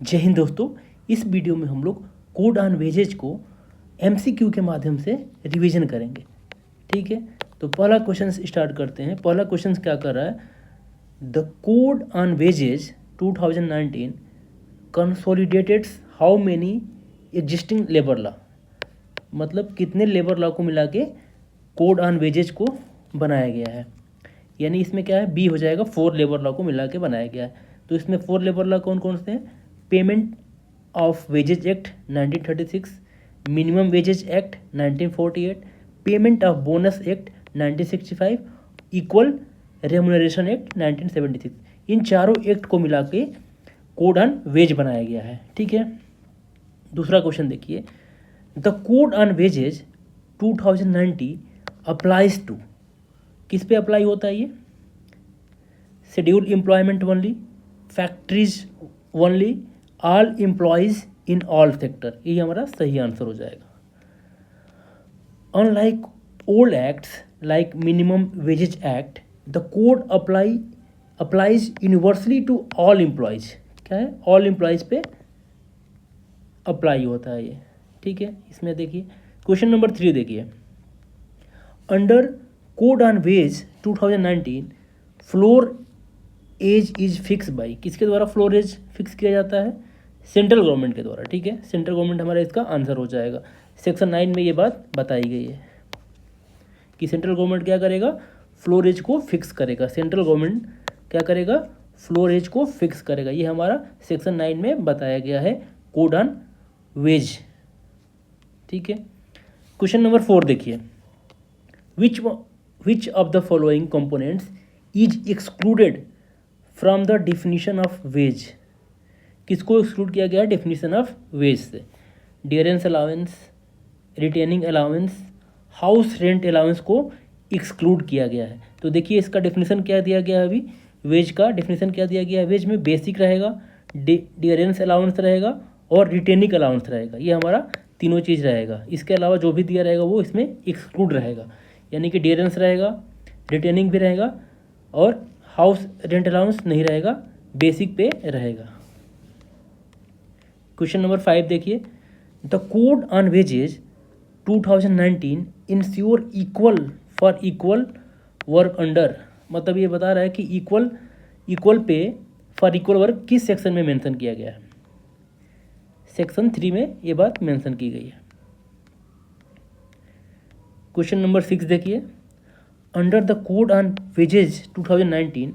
जय हिंद दोस्तों। इस वीडियो में हम लोग कोड ऑन वेजेज को एमसीक्यू के माध्यम से रिवीजन करेंगे। ठीक है, तो पहला क्वेश्चन स्टार्ट करते हैं। पहला क्वेश्चन क्या कर रहा है, the code on wages 2019 consolidates how many existing labour law. मतलब कितने लेबर लॉ को मिला के कोड ऑन वेजेज को बनाया गया है। यानी इसमें क्या है, बी हो जाएगा, 4 लेबर लॉ को मिला के बनाया गया है। तो इसमें 4 लेबर लॉ कौन कौन से हैं? Payment of wages act 1936, minimum wages act 1948, payment of bonus act 1965, equal remuneration act 1976। इन चारों एक्ट को मिला के कोड ऑन वेज बनाया गया है। ठीक है, दूसरा क्वेश्चन देखिए, the code on wages 2090 applies to, किस पे अप्लाई होता है ये? Schedule employment only, factories only, all employees in all sector. यही हमारा सही आंसर हो जाएगा। Unlike old acts like minimum wages act, the code applies universally to all employees. क्या है? ऑल एम्प्लॉयज पे अप्लाई होता है ये। ठीक है, इसमें देखिए क्वेश्चन नंबर 3 देखिए, under code on wage 2019 floor age is fix by, किसके द्वारा फ्लोर एज फिक्स किया जाता है? सेंट्रल गवर्नमेंट के द्वारा। ठीक है, सेंट्रल गवर्नमेंट हमारा इसका आंसर हो जाएगा। सेक्शन 9 में ये बात बताई गई है कि सेंट्रल गवर्नमेंट क्या करेगा, फ्लोर एज को फिक्स करेगा। सेंट्रल गवर्नमेंट क्या करेगा, फ्लोर एज को फिक्स करेगा। ये हमारा सेक्शन 9 में बताया गया है कोड ऑन वेज। ठीक है, क्वेश्चन नंबर 4 देखिए, which of the following components is excluded from the definition of ways. किसको एक्सक्लूड किया गया है डेफिनीशन ऑफ वेज से? Dearness allowance, retaining allowance, house rent allowance को एक्सक्लूड किया गया है। तो देखिए इसका डेफिनेशन क्या दिया गया है, अभी वेज का डेफिनेशन क्या दिया गया है? वेज में बेसिक रहेगा, डियरेंस अलाउंस रहेगा और रिटेनिंग अलाउंस रहेगा। ये हमारा तीनों चीज़ रहेगा। इसके अलावा जो भी दिया रहेगा वो इसमें एक्सक्लूड रहेगा। यानी कि डियरेंस रहेगा, रिटेनिंग भी रहेगा और हाउस रेंट अलाउंस नहीं रहेगा, बेसिक पे रहेगा। क्वेश्चन नंबर 5 देखिए, the code on wages 2019 insure equal for equal work under. मतलब ये बता रहा है कि equal pay for equal work किस सेक्शन में मेंशन किया गया है? सेक्शन 3 में ये बात मेंशन की गई है। क्वेश्चन नंबर 6 देखिए, under the code on wages 2019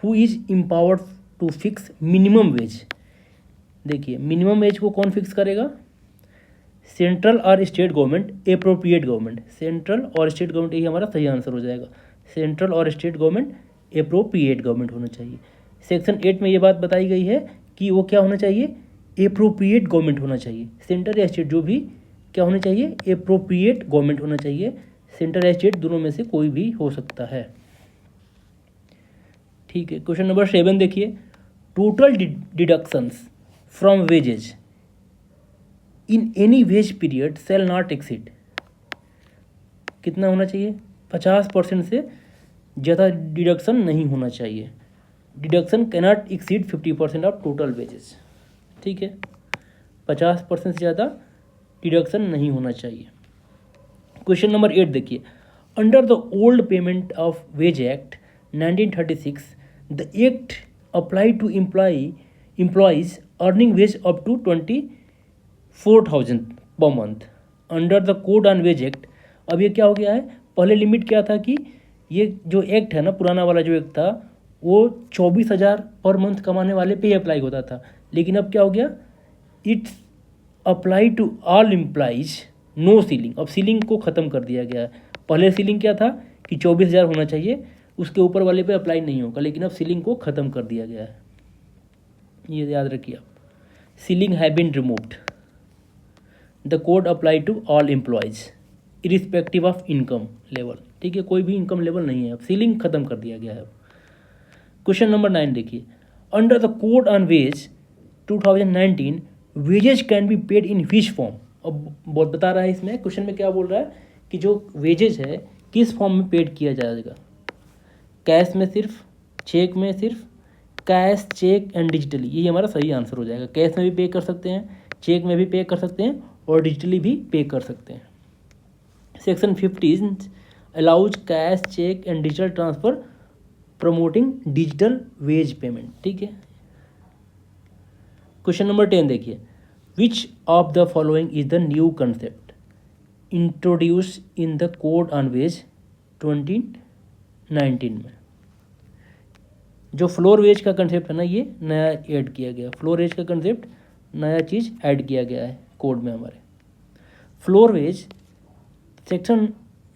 who is empowered to fix minimum wage. देखिए मिनिमम वेज को कौन फिक्स करेगा? सेंट्रल और state government, appropriate government. Central और स्टेट गवर्नमेंट, यही हमारा सही आंसर हो जाएगा। सेंट्रल और स्टेट गवर्नमेंट, एप्रोप्रिएट गवर्नमेंट होना चाहिए। सेक्शन 8 में ये बात बताई गई है कि वो क्या होना चाहिए, एप्रोप्रिएट गवर्नमेंट होना चाहिए। सेंटर या स्टेट जो भी क्या होना चाहिए, एप्रोप्रिएट गवर्नमेंट होना चाहिए। सेंटर या स्टेट दोनों में से कोई भी हो सकता है। ठीक है, क्वेश्चन नंबर 7 देखिए, total deductions from wages in any wage period shall not exceed. कितना होना चाहिए? 50% से ज़्यादा डिडक्शन नहीं होना चाहिए। Deduction cannot exceed 50% of total wages. ठीक है, 50% से ज़्यादा डिडक्शन नहीं होना चाहिए। क्वेश्चन नंबर 8 देखिए, under the old payment of wage act 1936 the act apply to employees earning wage up to 24,000 per month. Under the code on wage act, अब ये क्या हो गया है, पहले लिमिट क्या था कि ये जो एक्ट है ना, पुराना वाला जो एक्ट था वो 24,000 पर मंथ कमाने वाले पे ही अप्लाई होता था। लेकिन अब क्या हो गया, it's apply to all employees, no ceiling. अब सीलिंग को ख़त्म कर दिया गया है। पहले सीलिंग क्या था कि 24,000 होना चाहिए, उसके ऊपर वाले पे अप्लाई नहीं होगा। लेकिन अब सीलिंग को ख़त्म कर दिया गया है, ये याद रखिए आप। Ceiling have been removed. The code apply to all employees irrespective of income level. ठीक है, कोई भी इनकम लेवल नहीं है, अब सीलिंग खत्म कर दिया गया है। क्वेश्चन नंबर 9 देखिए, under the code on wage 2019 wages can be paid in which form. अब बहुत बता रहा है इसमें, क्वेश्चन में क्या बोल रहा है कि जो वेजेज है किस फॉर्म में पेड किया जाएगा? कैश में सिर्फ, चेक में सिर्फ, कैश, चेक एंड डिजिटली, ये हमारा सही आंसर हो जाएगा। कैश में भी पे कर सकते हैं, चेक में भी पे कर सकते हैं और डिजिटली भी पे कर सकते हैं। Section 15 allows cash, cheque and digital transfer promoting digital wage payment. ठीक है। क्वेश्चन नंबर 10 देखिए, which of the following is the new concept introduce in the code on wage 2019 में। जो फ्लोर वेज का कंसेप्ट है ना, ये नया ऐड किया गया। फ्लोर वेज का कंसेप्ट नया चीज़ ऐड किया गया है कोड में हमारे। Floor wage section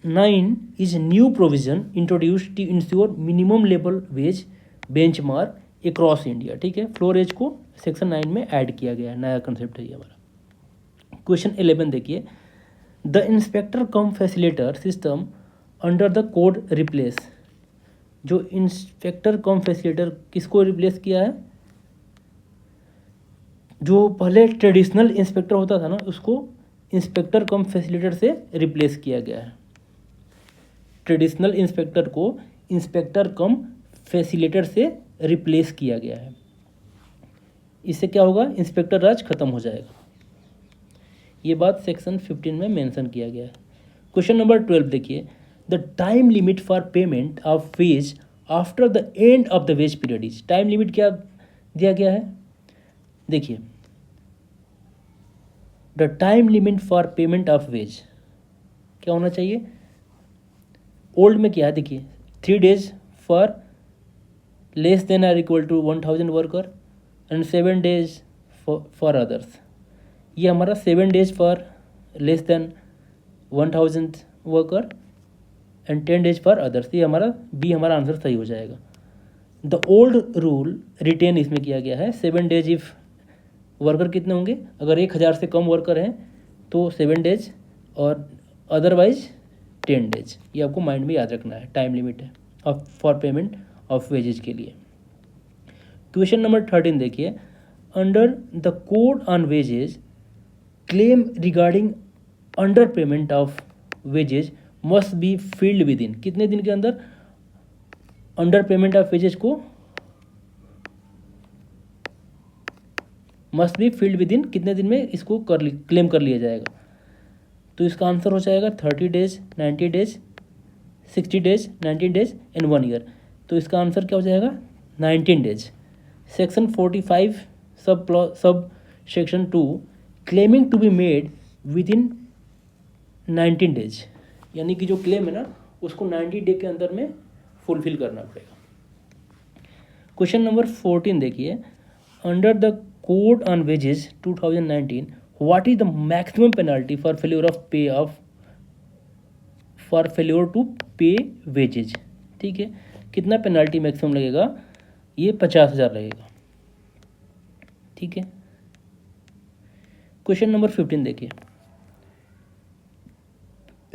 9 is new provision introduced to insure minimum level wage benchmark across India. ठीक है, फ्लोर वेज को सेक्शन 9 में ऐड किया गया है, नया कंसेप्ट है ये हमारा। क्वेश्चन 11 देखिए, the inspector come facilitator system under the code replace. जो इंस्पेक्टर कम फैसिलिटेटर किसको रिप्लेस किया है? जो पहले ट्रेडिशनल इंस्पेक्टर होता था ना, उसको इंस्पेक्टर कम फैसिलिटेटर से रिप्लेस किया गया है। ट्रेडिशनल इंस्पेक्टर को इंस्पेक्टर कम फैसिलिटेटर से रिप्लेस किया गया है। इससे क्या होगा? इंस्पेक्टर राज खत्म हो जाएगा। ये बात सेक्शन 15 में मेंशन किया गया है। क्वेश्चन नंबर 12 देखिए, the time limit for payment of veg after the end of the ways period is. Time limit क्या दिया गया है? देखिए, the time limit for payment of veg क्या होना चाहिए? ओल्ड में क्या है? देखिए, 3 days for less than or equal to 1000 worker and 7 days for others. ये हमारा 7 days for less than 1000 worker and 10 days for others. ये हमारा बी हमारा आंसर सही हो जाएगा। द ओल्ड रूल रिटेन इसमें किया गया है। 7 days इफ वर्कर कितने होंगे? अगर 1000 से कम वर्कर हैं तो 7 days और अदरवाइज 10 days। ये आपको माइंड में याद रखना है। टाइम लिमिट है of for payment of wages के लिए। क्वेश्चन नंबर 13 देखिए, under the code on wages claim regarding under payment of wages must be filed within. कितने दिन के अंदर अंडर पेमेंट ऑफ वेजेज को must be filed within, कितने दिन में इसको क्लेम कर लिया जाएगा? तो इसका आंसर हो जाएगा 30 days, 90 days, 60 days, 90 days and 1 year। तो इसका आंसर क्या हो जाएगा? 19 days। Section 45 sub section 2 claiming to be made within 19 days, यानी कि जो क्लेम है ना उसको 90 day के अंदर में फुलफिल करना पड़ेगा। क्वेश्चन नंबर 14 देखिए, under the code on wages 2019 what is the maximum penalty for failure to pay wages. ठीक है, कितना पेनल्टी मैक्सिमम लगेगा? ये 50,000 लगेगा। ठीक है। क्वेश्चन नंबर 15 देखिए,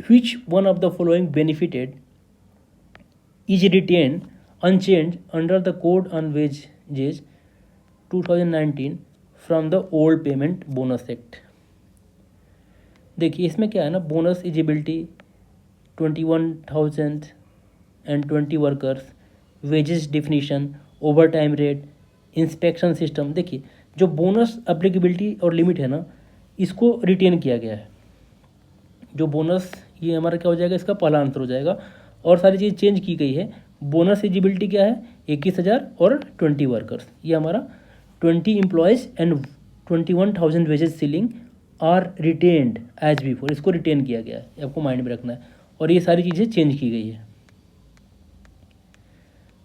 which one of the following benefited is retain unchange under the code on wages 2019 from the old payment bonus act. देखिए, इसमें क्या है ना, bonus eligibility 21,000 and 20 workers, wages definition, over time rate, inspection system. देखिए, जो bonus applicability और limit है ना, इसको रिटेन किया गया है। जो बोनस, ये हमारा क्या हो जाएगा? इसका पहला आंसर हो जाएगा। और सारी चीज़ चेंज की गई है। बोनस एलिजिबिलिटी क्या है? 21,000 और 20 वर्कर्स। ये हमारा 20 employees and 21,000 wages ceiling are retained as before. इसको रिटेन किया गया है, आपको माइंड में रखना है। और ये सारी चीज़ें चेंज की गई है।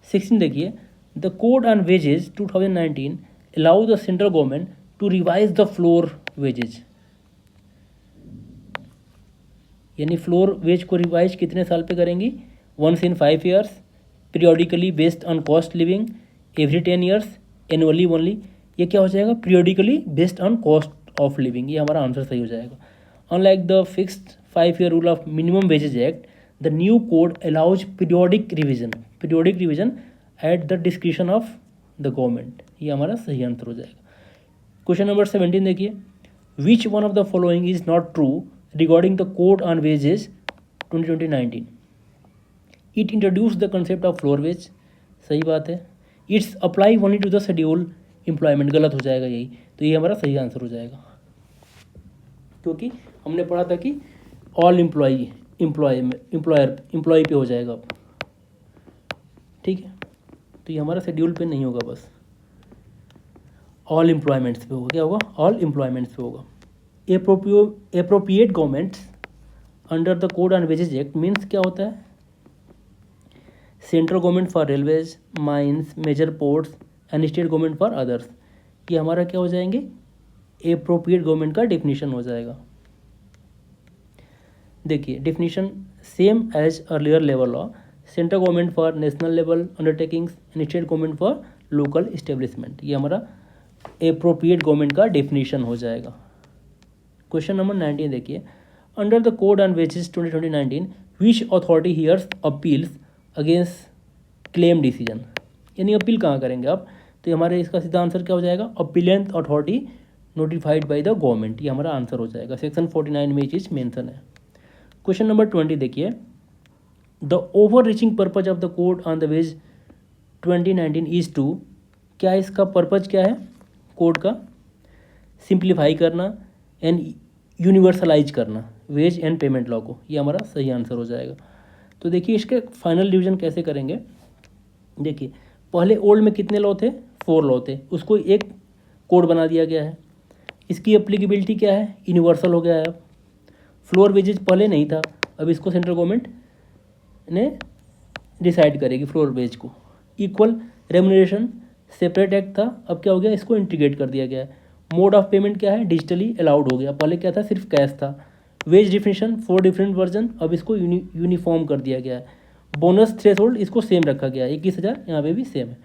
16 देखिए, the code on wages 2019 allow the central government to revise the floor wages. यानी फ्लोर वेज को रिवाइज कितने साल पे करेंगी? 1 in 5 years, periodically based on cost living, every 10 years, annually only. ये क्या हो जाएगा? Periodically based on cost of living. ये हमारा आंसर सही हो जाएगा। Unlike the fixed 5-year rule of minimum wages act, the new code allows periodic revision at the description of the government. ये हमारा सही आंसर हो जाएगा। क्वेश्चन नंबर 17 देखिए, which one of the following is not true regarding the code on wages 2019? It introduce the concept of floor wage. सही बात है। It's apply only to the schedule employment, गलत हो जाएगा यही, तो ये हमारा सही आंसर हो जाएगा, क्योंकि हमने पढ़ा था कि ऑल एम्प्लॉय पे हो जाएगा, ठीक है। तो ये हमारा शेड्यूल पे नहीं होगा, बस ऑल एम्प्लॉयमेंट्स पे होगा। क्या होगा? ऑल एम्प्लॉयमेंट्स पे होगा। Appropriate governments under the code on wages act means क्या होता है? Central government for railways, mines, major ports and state government for others, ये हमारा क्या हो जाएंगे? एप्रोप्रिएट गवर्नमेंट का डेफिनेशन हो जाएगा। देखिए definition same as earlier level law, central government for national level undertakings and state government for local establishment, ये हमारा एप्रोप्रिएट गवर्नमेंट का डेफिनेशन हो जाएगा। क्वेश्चन नंबर 19 देखिए, under the code on wages 2019 which authority hears appeals against claim decision, यानी appeal कहाँ करेंगे आप? तो हमारे इसका सीधा आंसर क्या हो जाएगा? Appellate authority notified by the government, ये हमारा आंसर हो जाएगा। सेक्शन 49 में ये चीज़ मेंशन है। क्वेश्चन नंबर 20 देखिए, the over reaching purpose of the code on the wage 2019 is to, क्या इसका पर्पज क्या है कोड का? सिंप्लीफाई करना एंड यूनिवर्सलाइज करना वेज एंड पेमेंट लॉ को, ये हमारा सही आंसर हो जाएगा। तो देखिए इसके फाइनल डिवीजन कैसे करेंगे। देखिए पहले ओल्ड में कितने लॉ थे? 4 लॉ थे, उसको एक कोड बना दिया गया है। इसकी एप्लीकेबिलिटी क्या है? यूनिवर्सल हो गया है। अब फ्लोर वेजेज पहले नहीं था, अब इसको सेंट्रल गवर्नमेंट ने डिसाइड करेगी फ्लोर वेज को। इक्वल रेम्यूनरेशन सेपरेट एक्ट था, अब क्या हो गया? इसको इंटीग्रेट कर दिया गया है। मोड ऑफ पेमेंट क्या है? डिजिटली अलाउड हो गया, पहले क्या था? सिर्फ कैश था। वेज डिफिनेशन 4 डिफरेंट वर्जन, अब इसको यूनिफॉर्म कर दिया गया है। बोनस थ्रेशोल्ड इसको सेम रखा गया है, 21,000 यहाँ पे भी सेम है।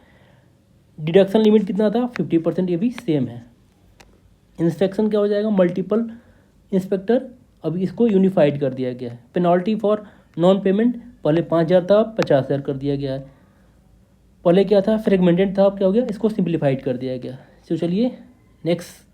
डिडक्शन लिमिट कितना था? 50%, ये भी सेम है। इंस्पेक्शन क्या हो जाएगा? मल्टीपल इंस्पेक्टर, अब इसको यूनिफाइड कर दिया गया है। पेनल्टी फॉर नॉन पेमेंट पहले 5,000 था, 50,000 कर दिया गया है। पहले क्या था? फ्रेगमेंटेड था, अब क्या हो गया? इसको सिंप्लीफाइड कर दिया गया। तो चलिए नेक्स्ट